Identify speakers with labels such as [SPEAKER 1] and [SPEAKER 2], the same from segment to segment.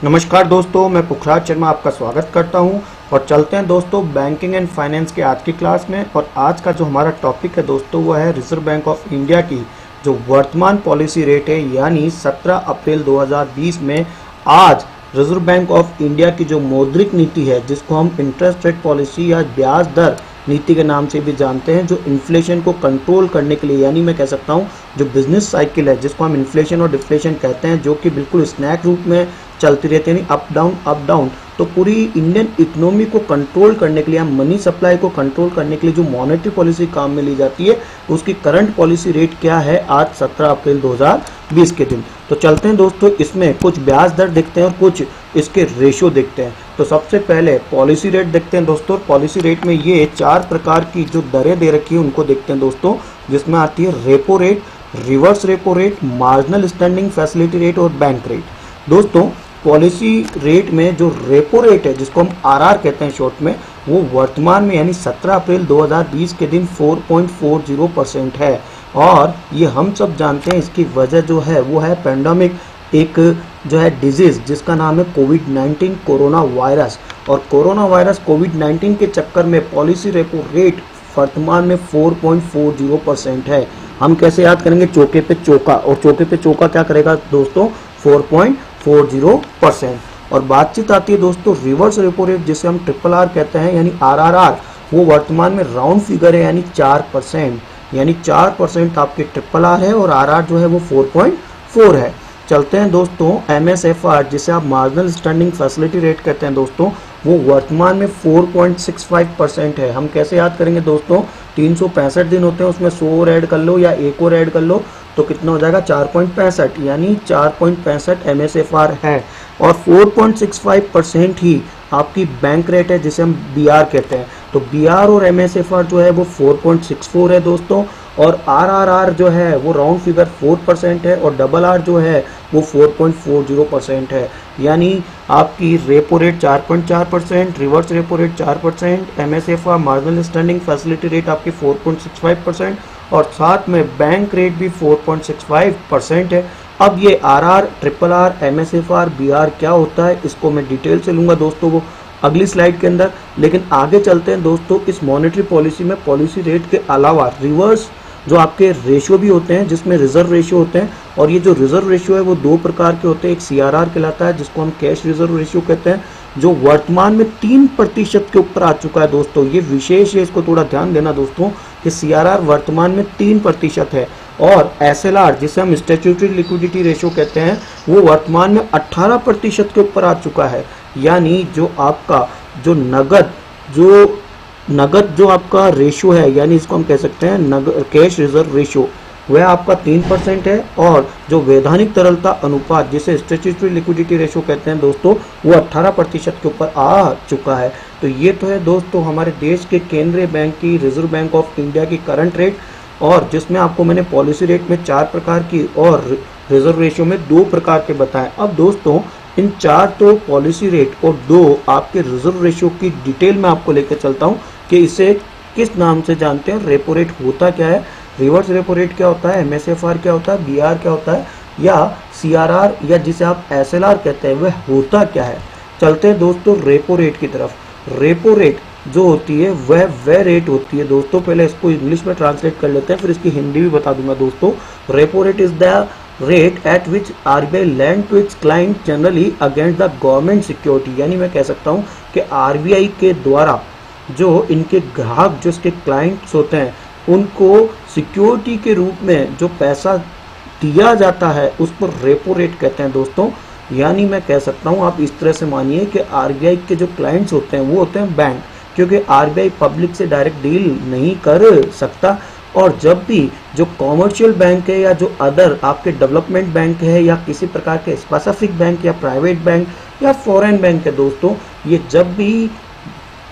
[SPEAKER 1] नमस्कार दोस्तों, मैं पुखराज शर्मा आपका स्वागत करता हूं और चलते हैं दोस्तों बैंकिंग एंड फाइनेंस के आज की क्लास में। और आज का जो हमारा टॉपिक है दोस्तों वो है रिजर्व बैंक ऑफ इंडिया की जो वर्तमान पॉलिसी रेट है, यानी 17 अप्रैल 2020 में आज रिजर्व बैंक ऑफ इंडिया की जो मौद्रिक नीति है, जिसको हम इंटरेस्ट रेट पॉलिसी या ब्याज दर नीति के नाम से भी जानते हैं, जो इन्फ्लेशन को कंट्रोल करने के लिए, यानी मैं कह सकता हूं जो बिजनेस साइकिल है जिसको हम इन्फ्लेशन और डिफ्लेशन कहते हैं, जो कि बिल्कुल स्नैक रूप में चलती रहती है, यानी अप डाउन। तो पूरी इंडियन इकोनॉमी को कंट्रोल करने के लिए, मनी सप्लाई को कंट्रोल करने के लिए जो मॉनेटरी पॉलिसी काम में ली जाती है, उसकी करंट पॉलिसी रेट क्या है आज 17 अप्रैल 2020 के दिन। तो चलते हैं दोस्तों, इसमें कुछ ब्याज दर देखते हैं और कुछ इसके रेशो देखते हैं। तो सबसे पहले पॉलिसी रेट देखते हैं दोस्तों। पॉलिसी रेट में ये 4 प्रकार की जो दरें दे रखी है उनको देखते हैं दोस्तों, जिसमें आती है repo rate, reverse repo rate, marginal standing facility rate और बैंक रेट। दोस्तों पॉलिसी रेट में जो रेपो रेट है, जिसको हम आरआर कहते हैं शॉर्ट में, वो वर्तमान में यानी 17 अप्रैल 2020 के दिन 4.40% है। और ये हम सब जानते हैं, इसकी वजह जो है वो है पेंडेमिक, एक जो है डिजीज जिसका नाम है कोविड-19 कोरोना वायरस। और कोरोना वायरस कोविड-19 के चक्कर में पॉलिसी रेपो रेट वर्तमान में 4.40% है। हम कैसे याद करेंगे? चौके पे चौका, और चौके पे चौका क्या करेगा दोस्तों? 4.40%। और बातचीत आती है दोस्तों रिवर्स रेपो रेट, जिसे हम ट्रिपल आर कहते हैं, यानी आरआरआर। वो वर्तमान में राउंड फिगर है, यानी 4%, यानी 4% आपके ट्रिपल आर है और आरआर जो है वो 4.4 है। चलते हैं दोस्तों एमएसएफआर, जिसे आप मार्जिनल स्टैंडिंग फैसिलिटी रेट कहते हैं दोस्तों, वो वर्तमान में 4.65% है। हम कैसे याद करेंगे दोस्तों? 365 दिन होते हैं, उसमें 100 और ऐड कर लो या एक और ऐड कर लो तो कितना हो जाएगा? 4.65, यानी 4.65 एमएसएफआर है। और 4.65% ही आपकी बैंक रेट है, जिसे हम बीआर कहते हैं। तो बीआर और एमएसएफआर जो है वो 4.64 है दोस्तों। और आरआरआर जो है वो राउंड फिगर 4% है और डबल आर जो है वो 4.40% है। यानी आपकी repo rate 4.4%, reverse repo rate 4%, MSFR marginal standing facility rate आपकी 4.65% और साथ में बैंक रेट भी 4.65% है। अब ये आरआर, ट्रिपल आर, एमएसएफआर, बीआर क्या होता है, इसको मैं डिटेल से लूंगा दोस्तों वो अगली स्लाइड के अंदर। लेकिन आगे चलते हैं दोस्तों, इस मॉनेटरी पॉलिसी में पॉलिसी रेट के अलावा रिवर्स जो आपके रेशियो भी होते हैं, जिसमें रिजर्व रेशियो होते हैं। और ये जो रिजर्व रेशियो है वो 2 प्रकार के होते हैं। एक सीआरआर कहलाता है, जिसको हम कैश रिजर्व रेशियो कहते हैं, जो वर्तमान में 3% के ऊपर आ चुका है दोस्तों। ये विशेष है, इसको थोड़ा ध्यान देना दोस्तों कि सीआरआर वर्तमान में 3% है। और एसएलआर, जिसे हम स्टैट्यूटरी लिक्विडिटी रेशियो कहते हैं, वो वर्तमान में 18% के ऊपर आ चुका है। यानी जो आपका जो नगद जो आपका रेशियो है, यानी इसको हम कह सकते हैं कैश रिजर्व रेशियो, वह आपका 3% है। और जो वैधानिक तरलता अनुपात, जिसे स्टैट्यूटरी लिक्विडिटी रेशियो कहते हैं दोस्तों, वो 18% के ऊपर आ चुका है। तो ये तो है दोस्तों हमारे देश के केंद्रीय बैंक की, रिजर्व बैंक ऑफ इंडिया की करंट रेट, और जिसमें आपको मैंने पॉलिसी रेट में 4 प्रकार की और रिजर्व रेशियो में 2 प्रकार के बताए। अब दोस्तों इन 4 तो पॉलिसी रेट और 2 आपके रिजर्व रेशियो की डिटेल में आपको लेकर चलता हूं कि इसे किस नाम से जानते हैं, रेपो रेट होता क्या है, रिवर्स रेपो रेट क्या होता है, एमएसएफआर क्या होता है, बीआर क्या होता है, या सीआरआर या जिसे आप एसएलआर कहते हैं वह होता क्या है। चलते हैं दोस्तों रेपो रेट की तरफ। रेपो रेट जो होती है वह रेट होती है दोस्तों, पहले इसको इंग्लिश में ट्रांसलेट कर लेते हैं, फिर इसकी हिंदी भी बता दूंगा दोस्तों। Repo rate is the rate at which RBI land to its client generally against the government security. यानी मैं कह सकता हूं कि आरबीआई के द्वारा जो इनके ग्राहक, जो इसके क्लाइंट्स होते हैं, उनको सिक्योरिटी के रूप में जो पैसा दिया जाता है उस पर रेपो रेट कहते हैं दोस्तों। यानी मैं कह सकता हूं, आप इस तरह से मानिए कि आरबीआई के जो क्लाइंट्स होते हैं वो होते हैं बैंक, क्योंकि आरबीआई पब्लिक से डायरेक्ट डील नहीं कर सकता। और जब भी जो कॉमर्शियल बैंक है या जो अदर आपके डेवलपमेंट बैंक है या किसी प्रकार के स्पेसिफिक बैंक या प्राइवेट बैंक या फॉरेन बैंक है दोस्तों, ये जब भी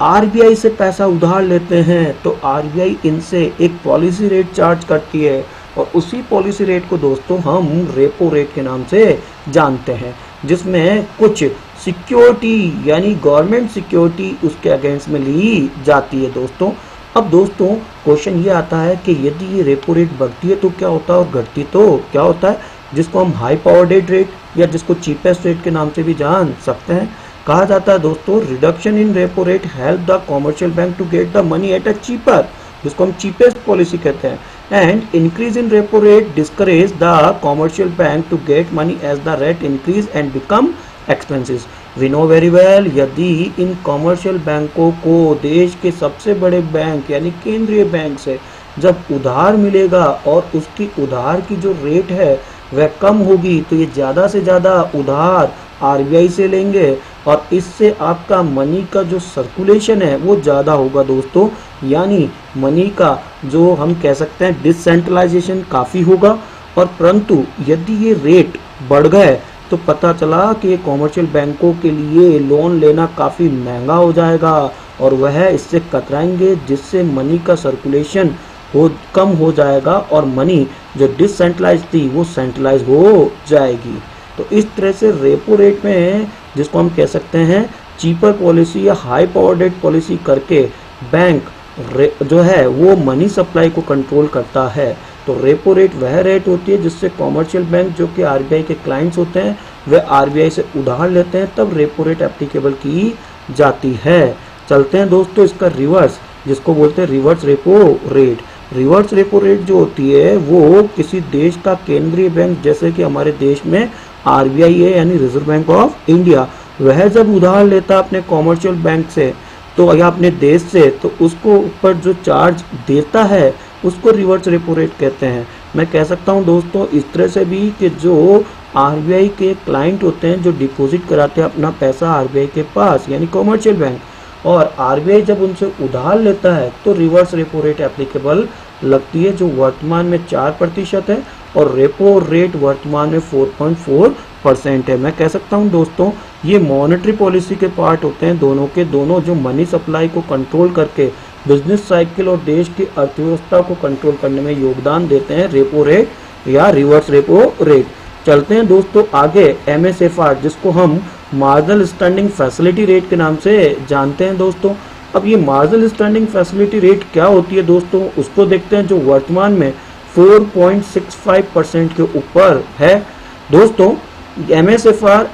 [SPEAKER 1] आरबीआई से पैसा उधार लेते हैं तो आरबीआई इनसे एक पॉलिसी रेट चार्ज करती है, और उसी पॉलिसी रेट को दोस्तों हम रेपो रेट के नाम से जानते हैं, जिसमें कुछ सिक्योरिटी यानी गवर्नमेंट सिक्योरिटी उसके अगेंस्ट में ली जाती है दोस्तों। अब दोस्तों क्वेश्चन ये आता है कि यदि ये रेपो रेट बढ़ती है तो क्या होता है और घटती तो क्या होता है, जिसको हम हाई पावर डेट रेट या जिसको चीपेस्ट रेट के नाम से भी जान सकते हैं। कहा जाता है दोस्तों, reduction in repo rate help the commercial bank to get the money at a cheaper, जिसको हम चीपेस्ट पॉलिसी कहते हैं, and increase in repo rate discourage the commercial bank to get money as the rate increase and become expensive. We know very well, यदि इन commercial बैंकों को देश के सबसे बड़े बैंक यानी केंद्रीय बैंक से जब उधार मिलेगा और उसकी उधार की जो रेट है वह कम होगी, तो ये ज़्यादा से ज़्यादा उधार आरबीआई से लेंगे और इससे आपका मनी का जो सर्कुलेशन है वो ज़्यादा होगा दोस्तों, यानी मनी का जो हम कह सकते हैं डिसेंट्रलाइजेशन काफ़ी होगा। और परंतु यदि ये रेट बढ़ गए तो पता चला कि ये कॉमर्शियल बैंकों के लिए लोन लेना काफ़ी महंगा हो जाएगा और वह इससे कतराएंगे, जिससे मनी का सर्कुलेशन कम हो जाएगा और मनी जो डिसेंट्रलाइज थी वो सेंट्रलाइज हो जाएगी। तो इस तरह से रेपो रेट में, जिसको हम कह सकते हैं चीपर पॉलिसी या हाई पावर रेट पॉलिसी करके, बैंक जो है वो मनी सप्लाई को कंट्रोल करता है। तो रेपो रेट वह रेट होती है जिससे कॉमर्शियल बैंक जो कि आरबीआई के क्लाइंट्स होते हैं वह आरबीआई से उधार लेते हैं, तब रेपो रेट एप्लीकेबल की जाती है। चलते हैं दोस्तों इसका रिवर्स, जिसको बोलते हैं reverse repo rate. Reverse repo rate जो होती है वो किसी देश का केंद्रीय बैंक, जैसे कि हमारे देश में आरबीआई है यानी रिजर्व बैंक ऑफ इंडिया, वह जब उधार लेता अपने कॉमर्शियल बैंक से तो या अपने देश से, तो उसको ऊपर जो चार्ज देता है उसको रिवर्स रेपो रेट कहते हैं। मैं कह सकता हूं दोस्तों इस तरह से भी कि जो आरबीआई के क्लाइंट होते हैं जो डिपॉजिट कराते हैं अपना पैसा आरबीआई के पास यानी कॉमर्शियल बैंक, और आरबीआई जब उनसे उधार लेता है तो रिवर्स रेपो रेट एप्लीकेबल लगती है, जो वर्तमान में 4% है और रेपो रेट वर्तमान में 4.4% है। मैं कह सकता हूं दोस्तों ये मॉनेटरी पॉलिसी के पार्ट होते हैं, दोनों के दोनों, जो मनी सप्लाई को कंट्रोल करके बिजनेस साइकिल और देश की अर्थव्यवस्था को कंट्रोल करने में योगदान देते हैं, रेपो रेट या रिवर्स रेपो रेट। चलते हैं दोस्तों आगे एमएसएफआर, जिसको हम मार्जिनल स्टैंडिंग फैसिलिटी रेट के नाम से जानते हैं दोस्तों। अब ये मार्जिनल स्टैंडिंग फैसिलिटी रेट क्या होती है दोस्तों, उसको देखते हैं, जो वर्तमान में 4.65% के ऊपर है। दोस्तों एमएसएफआर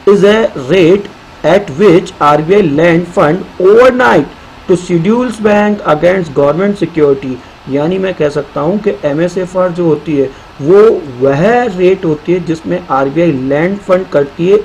[SPEAKER 1] is a rate at which RBI lend fund overnight to schedules bank against government security। यानी मैं कह सकता हूं कि MSFR जो होती है वो वह रेट होती है जिसमें RBI लैंड फंड करती है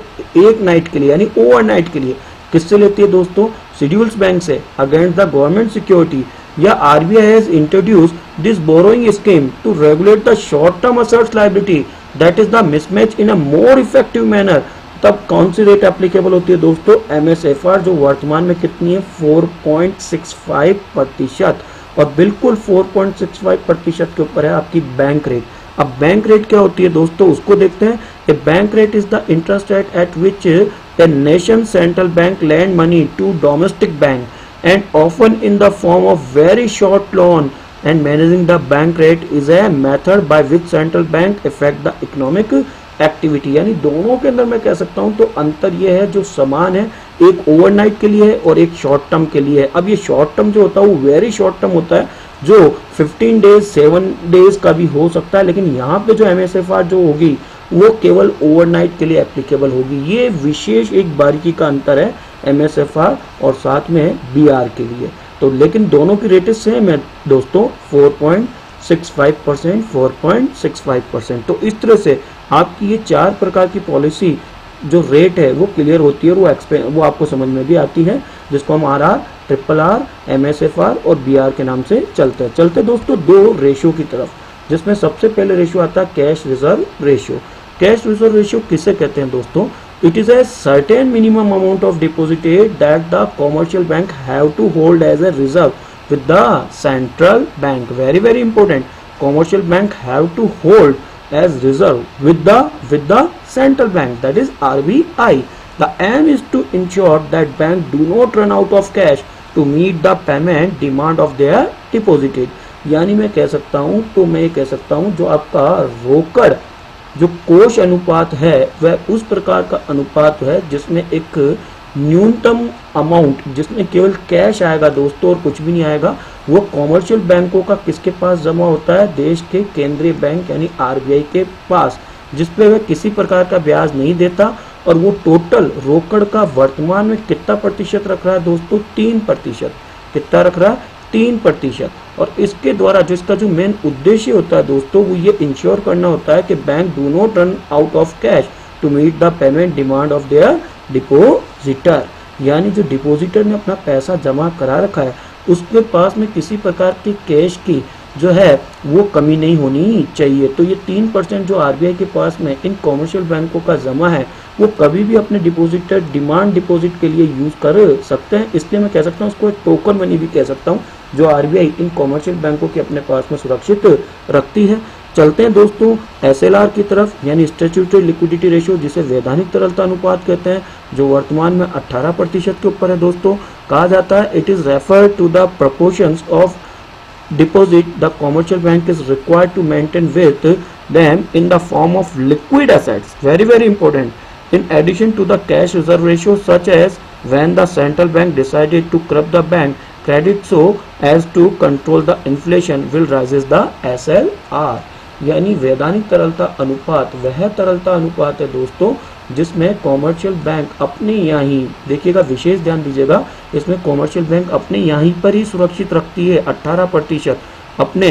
[SPEAKER 1] एक नाइट के लिए यानी ओवरनाइट के लिए। किससे लेती है दोस्तों? शेड्यूल्स बैंक से, अगेंस्ट द गवर्नमेंट सिक्योरिटी। या RBI has introduced this borrowing scheme to regulate the short term assets liability that is the mismatch in a more effective manner। तब कौन सी रेट एप्लीकेबल होती है दोस्तों? MSFR, जो वर्तमान में कितनी है 4.65%, और बिल्कुल 4.65% के ऊपर है आपकी बैंक रेट। अब बैंक रेट क्या होती है दोस्तों, उसको देखते हैं। A bank rate is the interest rate at which a nation central bank lend money to domestic bank and often in the form of very short loan, and managing the bank rate is a method by which central bank effect the economic activity. यानी दोनों के अंदर मैं कह सकता हूं तो अंतर यह है, जो समान है, एक ओवरनाइट के लिए है और एक शॉर्ट टर्म के लिए है। अब ये शॉर्ट टर्म जो होता है वो वेरी शॉर्ट टर्म होता है, जो 15 डेज 7 डेज का भी हो सकता है, लेकिन यहाँ पे जो MSFR जो होगी वो केवल ओवरनाइट के लिए एप्लीकेबल होगी। ये विशेष एक बारीकी का अंतर है MSFR और साथ में BR के लिए। तो लेकिन दोनों की रेट सेम है दोस्तों, 4.65%, 4.65%। तो इस तरह से आपकी ये 4 प्रकार की पॉलिसी जो रेट है वो क्लियर होती है और वो आपको समझ में भी आती है, जिसको हम RR, RRR, MSFR और BR के नाम से चलते दोस्तों 2 रेशियो की तरफ, जिसमें सबसे पहले रेशियो आता है cash reserve ratio. Cash reserve ratio किसे कहते हैं दोस्तों? It is a certain minimum amount of deposited that the commercial bank have to hold as a reserve with the central bank। very important, commercial bank have to hold as reserve with the central bank, that is RBI। the aim is to ensure that bank do not run out of cash to meet the payment demand of their deposited। यानी मैं कह सकता हूं जो आपका रोकड़ जो कोष अनुपात है वह उस प्रकार का अनुपात है जिसमें एक न्यूनतम अमाउंट, जिसमें केवल कैश आएगा दोस्तों और कुछ भी नहीं आएगा, वो कॉमर्शियल बैंकों का किसके पास जमा होता है? देश के केंद्रीय बैंक यानी RBI के पास। जिसपे वह किसी प्रकार का ब्याज नहीं देता, और वो टोटल रोकड़ का वर्तमान में कितना प्रतिशत रख रहा है दोस्तों, 3%। कितना रख रहा है, 3%। और इसके द्वारा जिसका जो मेन उद्देश्य होता है दोस्तों, वो ये इंश्योर करना होता है कि bank do not run out of cash to meet the payment demand of their depositor. यानी जो डिपोजिटर ने अपना पैसा जमा करा रखा है, उसके पास में किसी प्रकार की कैश की जो है वो कमी नहीं होनी चाहिए। तो ये 3% जो आरबीआई के पास में इन कॉमर्शियल बैंकों का जमा है, वो कभी भी अपने डिपोजिटर डिमांड डिपॉजिट के लिए यूज कर सकते हैं। इसलिए मैं कह सकता हूँ उसको एक टोकन मनी भी कह सकता हूँ, जो आरबीआई इन कॉमर्शियल बैंकों के अपने पास में सुरक्षित रखती है। चलते हैं दोस्तों एसएलआर की तरफ, यानी स्टैट्यूटरी लिक्विडिटी रेशियो, जिसे वैधानिक तरलता अनुपात कहते हैं, जो वर्तमान में 18% के ऊपर है दोस्तों। कहा जाता है it is refer to the proportions of deposit the commercial bank is required to maintain with them in the form of liquid assets, very important, in addition to the cash reserve ratio, such as when the central bank decided to curb the bank credit so as to control the inflation will raises the SLR। यानी वैधानिक तरलता अनुपात वह तरलता अनुपात है दोस्तों जिसमें कॉमर्शियल बैंक अपने यहाँ ही, देखिएगा विशेष ध्यान दीजिएगा, इसमें कॉमर्शियल बैंक अपने यहीं पर ही सुरक्षित रखती है 18% अपने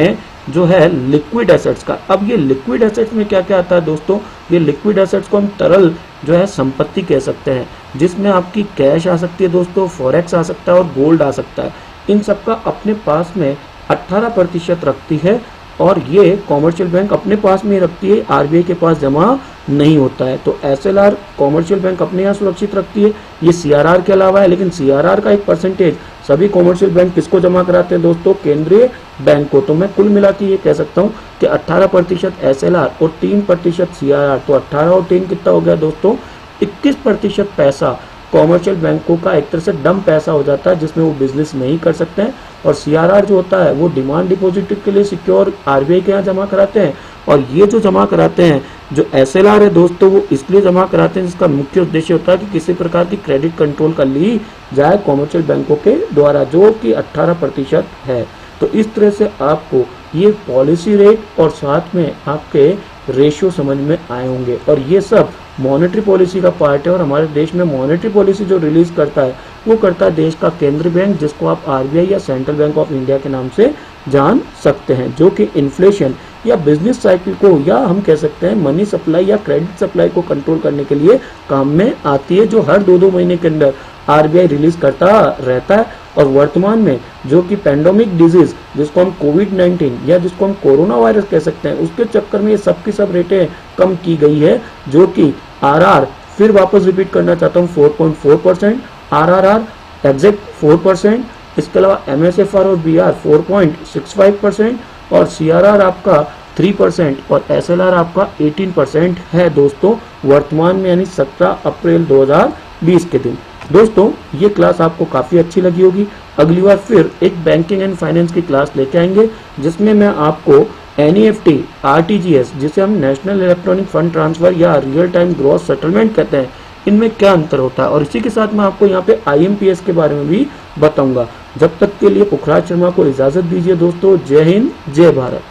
[SPEAKER 1] जो है लिक्विड एसेट्स का। अब ये लिक्विड एसेट्स में क्या क्या आता है दोस्तों, ये लिक्विड एसेट्स को हम तरल जो है संपत्ति कह सकते हैं, जिसमें आपकी कैश आ सकती है दोस्तों, फॉरेक्स आ सकता है और गोल्ड आ सकता है। इन सबका अपने पास में 18% रखती है, और ये कॉमर्शियल बैंक अपने पास में रखती है, आरबीआई के पास जमा नहीं होता है। तो एसएलआर कॉमर्शियल बैंक अपने यहाँ सुरक्षित रखती है, ये सीआरआर के अलावा है, लेकिन सीआरआर का एक परसेंटेज सभी कॉमर्शियल बैंक किसको जमा कराते हैं दोस्तों, केंद्रीय बैंक को। तो मैं कुल मिला के ये कह सकता हूँ कि 18% एसएलआर और 3% सीआरआर, तो 18 और 3 कितना हो गया दोस्तों, 21% पैसा कॉमर्शियल बैंकों का एक तरह से डम पैसा हो जाता है, जिसमें वो बिजनेस नहीं कर सकते हैं। और सीआरआर जो होता है वो डिमांड डिपॉजिट के लिए सिक्योर आरबीआई के यहाँ जमा कराते हैं, और ये जो जमा कराते हैं जो एसएलआर है दोस्तों, वो इसलिए जमा कराते हैं जिसका मुख्य उद्देश्य होता है कि किसी प्रकार की क्रेडिट कंट्रोल कर ली जाए कॉमर्शियल बैंकों के द्वारा, जो कि 18% है। तो इस तरह से आपको ये पॉलिसी रेट और साथ में आपके रेशियो समझ में आए होंगे, और ये सब मॉनेटरी पॉलिसी का पार्ट है। और हमारे देश में मॉनेटरी पॉलिसी जो रिलीज करता है वो करता है देश का केंद्रीय बैंक, जिसको आप आरबीआई या सेंट्रल बैंक ऑफ इंडिया के नाम से जान सकते हैं, जो कि इन्फ्लेशन या बिजनेस साइकिल को, या हम कह सकते हैं मनी सप्लाई या क्रेडिट सप्लाई को कंट्रोल करने के लिए काम में आती है, जो हर 2-2 महीने के अंदर आरबीआई रिलीज करता रहता है। और वर्तमान में जो कि पेंडेमिक डिजीज, जिसको हम कोविड-19 या जिसको हम कोरोना वायरस कह सकते हैं, उसके चक्कर में ये सब की सब रेटें कम की गई है, जो कि आरआर, फिर वापस रिपीट करना चाहता हूँ, 4.4%, आरआरआर एग्जैक्ट 4%, इसके अलावा एमएसएफआर और बीआर 4.65%, और सीआरआर आपका 3% और एसएलआर आपका 18% है दोस्तों वर्तमान में, यानी 17 अप्रैल 2020 के दिन। दोस्तों ये क्लास आपको काफ़ी अच्छी लगी होगी। अगली बार फिर एक बैंकिंग एंड फाइनेंस की क्लास लेके आएंगे, जिसमें मैं आपको एनईएफटी, आरटीजीएस, जिसे हम नेशनल इलेक्ट्रॉनिक फंड ट्रांसफर या रियल टाइम ग्रॉस सेटलमेंट कहते हैं, इनमें क्या अंतर होता है, और इसी के साथ मैं आपको यहाँ पे आईएमपीएस के बारे में भी बताऊंगा। जब तक के लिए पुखराज शर्मा को इजाज़त दीजिए दोस्तों। जय हिंद, जय भारत।